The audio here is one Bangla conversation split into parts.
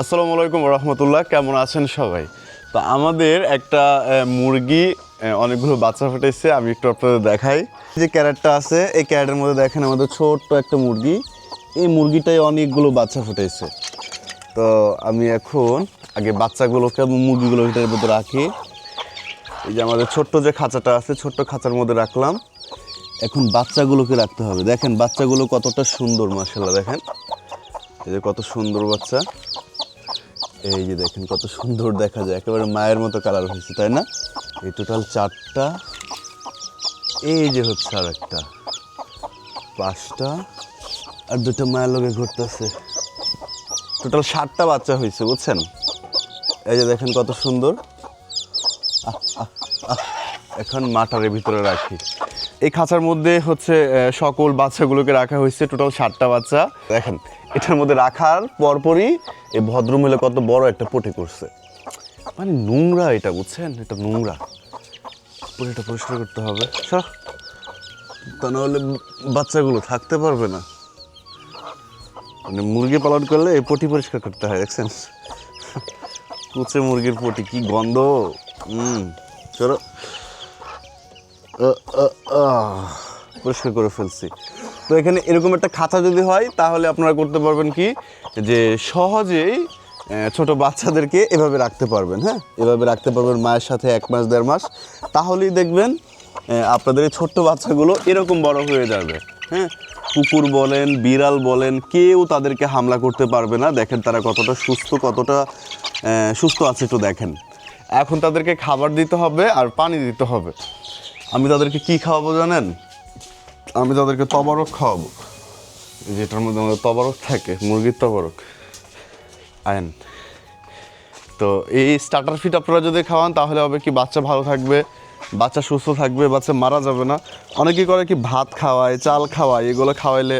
আসসালামু আলাইকুম রহমতুল্লাহ, কেমন আছেন সবাই? তো আমাদের একটা মুরগি অনেকগুলো বাচ্চা ফুটেছে। আমি একটু আপনাদের দেখাই। যে ক্যারেটটা আছে, এই ক্যারেটের মধ্যে দেখেন আমাদের ছোট্ট একটা মুরগি। এই মুরগিটাই অনেকগুলো বাচ্চা ফুটেছে। তো আমি এখন আগে বাচ্চাগুলোকে মুরগিগুলো এটার মধ্যে রাখি। এই যে আমাদের ছোট্ট যে খাঁচাটা আছে, ছোট্ট খাঁচার মধ্যে রাখলাম। এখন বাচ্চাগুলোকে রাখতে হবে। দেখেন বাচ্চাগুলো কতটা সুন্দর, মাশাআল্লাহ। দেখেন এই যে কত সুন্দর বাচ্চা। এই যে দেখেন কত সুন্দর দেখা যায়, একেবারে মায়ের মতো কালার হয়েছে, তাই না? এই টোটাল 4টা, এই যে হচ্ছে আর একটা 5টা, আর 2টা মায়ের লগে ঘুরতেছে। টোটাল 7টা বাচ্চা হয়েছে, বুঝছেন? এই যে দেখেন কত সুন্দর। এখন মাটারের ভিতরে রাখি। এই খাঁচার মধ্যে হচ্ছে সকল বাচ্চাগুলোকে রাখা হয়েছে, টোটাল 7টা বাচ্চা। দেখেন এটার মধ্যে রাখার পরপরই এই ভদ্রমহিলা কত বড় একটা পটি করছে। মানে নোংরা এটা, বুঝছেন? এটা নোংরা, পটিটা পরিষ্কার করতে হবে। তা নাহলে বাচ্চাগুলো থাকতে পারবে না। মানে মুরগি পালন করলে এই পটি পরিষ্কার করতে হয়, দেখছেন? কুচে মুরগির পটি, কি গন্ধ! চলো, পরিষ্কার করে ফেলছি। তো এখানে এরকম একটা খাঁচা যদি হয় তাহলে আপনারা করতে পারবেন কি, যে সহজেই ছোট বাচ্চাদেরকে এভাবে রাখতে পারবেন। হ্যাঁ, এভাবে রাখতে পারবেন মায়ের সাথে 1 মাস 1.5 মাস। তাহলেই দেখবেন আপনাদের এই ছোট্ট বাচ্চাগুলো এরকম বড় হয়ে যাবে। হ্যাঁ, কুকুর বলেন, বিড়াল বলেন, কেউ তাদেরকে হামলা করতে পারবে না। দেখেন তারা কতটা সুস্থ আছে, একটু দেখেন। এখন তাদেরকে খাবার দিতে হবে আর পানি দিতে হবে। আমি তাদেরকে কি খাওয়াবো জানেন? আমি তাদেরকে তবারক খাওয়াবো। যেটার মধ্যে আমাদের তবারক থাকে, মুরগির তবারক। আইন তো এই স্টার্টার ফিড আপনারা যদি খাওয়ান তাহলে হবে কি, বাচ্চা ভালো থাকবে, বাচ্চা সুস্থ থাকবে, বাচ্চা মারা যাবে না। অনেকে করে কি ভাত খাওয়ায়, চাল খাওয়ায়, এগুলো খাওয়াইলে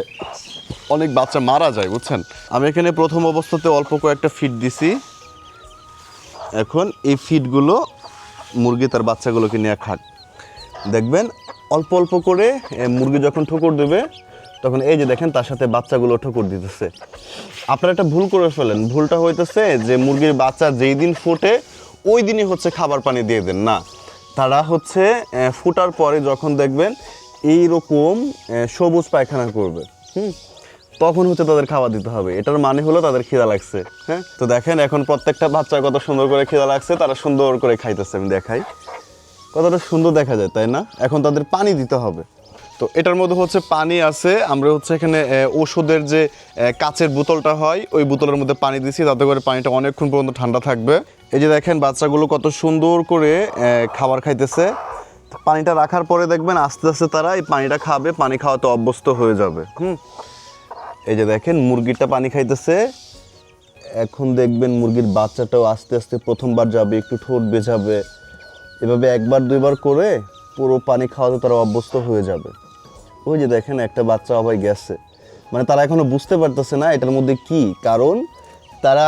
অনেক বাচ্চা মারা যায়, বুঝছেন? আমি এখানে প্রথম অবস্থাতে অল্প কয়েকটা ফিড দিছি। এখন এই ফিডগুলো মুরগি তার বাচ্চাগুলোকে নিয়ে খাক। দেখবেন অল্প অল্প করে মুরগি যখন ঠোকর দেবে তখন এই যে দেখেন তার সাথে বাচ্চাগুলো ঠোকর দিতেছে। আপনারা একটা ভুল করে ফেলেন। ভুলটা হইতেছে যে মুরগির বাচ্চা যেই দিন ফোটে ওই দিনই হচ্ছে খাবার পানি দিয়ে দেন না। তারা হচ্ছে ফোটার পরে যখন দেখবেন এইরকম সবুজ পায়খানা করবে, তখন হচ্ছে তাদের খাবার দিতে হবে। এটার মানে হলো তাদের খিদা লাগছে। হ্যাঁ, তো দেখেন এখন প্রত্যেকটা বাচ্চা কত সুন্দর করে খিদা লাগছে, তারা সুন্দর করে খাইতেছে। আমি দেখাই, কতটা সুন্দর দেখা যায়, তাই না? এখন তাদের পানি দিতে হবে। তো এটার মধ্যে হচ্ছে পানি আছে। আমরা হচ্ছে এখানে ওষুধের যে কাচের বোতলটা হয়, ওই বোতলের মধ্যে পানি দিছি, তাতে করে পানিটা অনেকক্ষণ পর্যন্ত ঠান্ডা থাকবে। এই যে দেখেন বাচ্চাগুলো কত সুন্দর করে খাবার খাইতেছে। পানিটা রাখার পরে দেখবেন আস্তে আস্তে তারা এই পানিটা খাবে, পানি খাওয়াতে অভ্যস্ত হয়ে যাবে। এই যে দেখেন মুরগিটা পানি খাইতেছে। এখন দেখবেন মুরগির বাচ্চাটাও আস্তে আস্তে প্রথমবার যাবে, একটু ঠোঁট বেজাবে। এভাবে 1বার 2বার করে পুরো পানি খাওয়াতে তারা অভ্যস্ত হয়ে যাবে। ওই যে দেখেন একটা বাচ্চা আবার গেছে। মানে তারা এখনো বুঝতে পারতেছে না এটার মধ্যে কি, কারণ তারা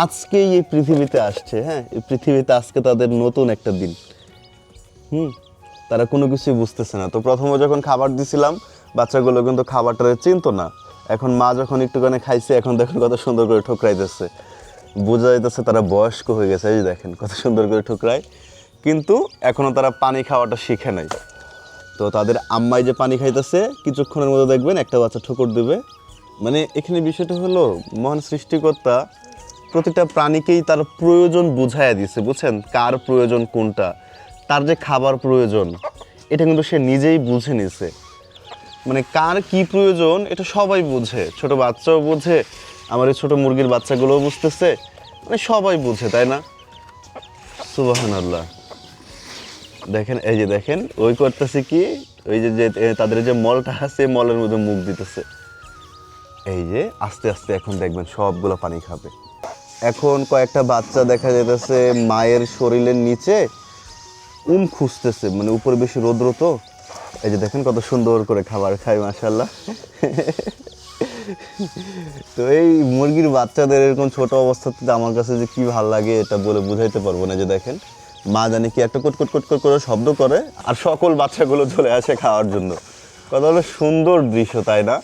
আজকেই এই পৃথিবীতে আসছে। হ্যাঁ, এই পৃথিবীতে আজকে তাদের নতুন একটা দিন। তারা কোনো কিছুই বুঝতেছে না। তো প্রথমে যখন খাবার দিছিলাম বাচ্চাগুলো কিন্তু খাবারটা চিনতো না। এখন মা যখন একটুখানি খাইছে, এখন দেখেন কত সুন্দর করে ঠোকরাইতেছে। বোঝা যাইতেছে তারা বয়স্ক হয়ে গেছে। এই যে দেখেন কত সুন্দর করে ঠোকরায়, কিন্তু এখনো তারা পানি খাওয়াটা শিখে নাই। তো তাদের আম্মাই যে পানি খাইতেছে, কিছুক্ষণের মধ্যে দেখবেন একটা বাচ্চা ঠোকর দেবে। মানে এখানে বিষয়টা হলো মহান সৃষ্টিকর্তা প্রতিটা প্রাণীকেই তার প্রয়োজন বুঝাইয়া দিছে, বুঝছেন? কার প্রয়োজন কোনটা, তার যে খাবার প্রয়োজন এটা কিন্তু সে নিজেই বুঝে নিছে। মানে কার কি প্রয়োজন এটা সবাই বুঝে, ছোট বাচ্চাও বুঝে, আমার এই ছোটো মুরগির বাচ্চাগুলোও বুঝতেছে, মানে সবাই বুঝে, তাই না? সুবহানাল্লাহ। দেখেন এই যে দেখেন ওই করতেছে কি, ওই যে তাদের যে মলটা আছে মলের মধ্যে মুখ দিতেছে। এই যে আস্তে আস্তে এখন দেখবেন সবগুলো পানি খাবে। এখন কয়েকটা বাচ্চা দেখা যেতেছে মায়ের শরীরের নিচে খুঁজতেছে, মানে উপরে বেশি রৌদ্র তো। এই যে দেখেন কত সুন্দর করে খাবার খায়, মাশাআল্লাহ। তো এই মুরগির বাচ্চাদের এরকম ছোট অবস্থাতে আমার কাছে যে কি ভালো লাগে এটা বলে বুঝাইতে পারবো না। যে দেখেন মা জানি কি একটা কট কট কট কট করে শব্দ করে আর সকল বাচ্চাগুলো চলে আসে খাওয়ার জন্য। কত হলো সুন্দর দৃশ্য, তাই না?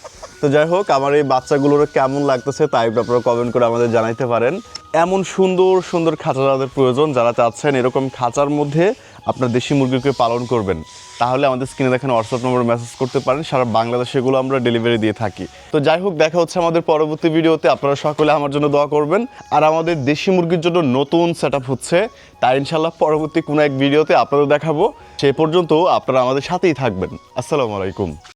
তো যাই হোক, আমার এই বাচ্চাগুলোর কেমন লাগতেছে তাই আপনারা কমেন্ট করে আমাদের জানাইতে পারেন। এমন সুন্দর সুন্দর খাঁচা যাদের প্রয়োজন, যারা চাচ্ছেন এরকম খাঁচার মধ্যে আপনার দেশি মুরগিকে পালন করবেন, তাহলে আমাদের স্ক্রিনে দেখেন হোয়াটসঅ্যাপ নম্বরে মেসেজ করতে পারেন। সারা বাংলাদেশে এগুলো আমরা ডেলিভারি দিয়ে থাকি। তো যাই হোক, দেখা হচ্ছে আমাদের পরবর্তী ভিডিওতে। আপনারা সকলে আমার জন্য দোয়া করবেন। আর আমাদের দেশি মুরগির জন্য নতুন সেট আপ হচ্ছে, তাই ইনশাল্লাহ পরবর্তী কোনো এক ভিডিওতে আপনাদের দেখাবো। সে পর্যন্ত আপনারা আমাদের সাথেই থাকবেন। আসসালামু আলাইকুম।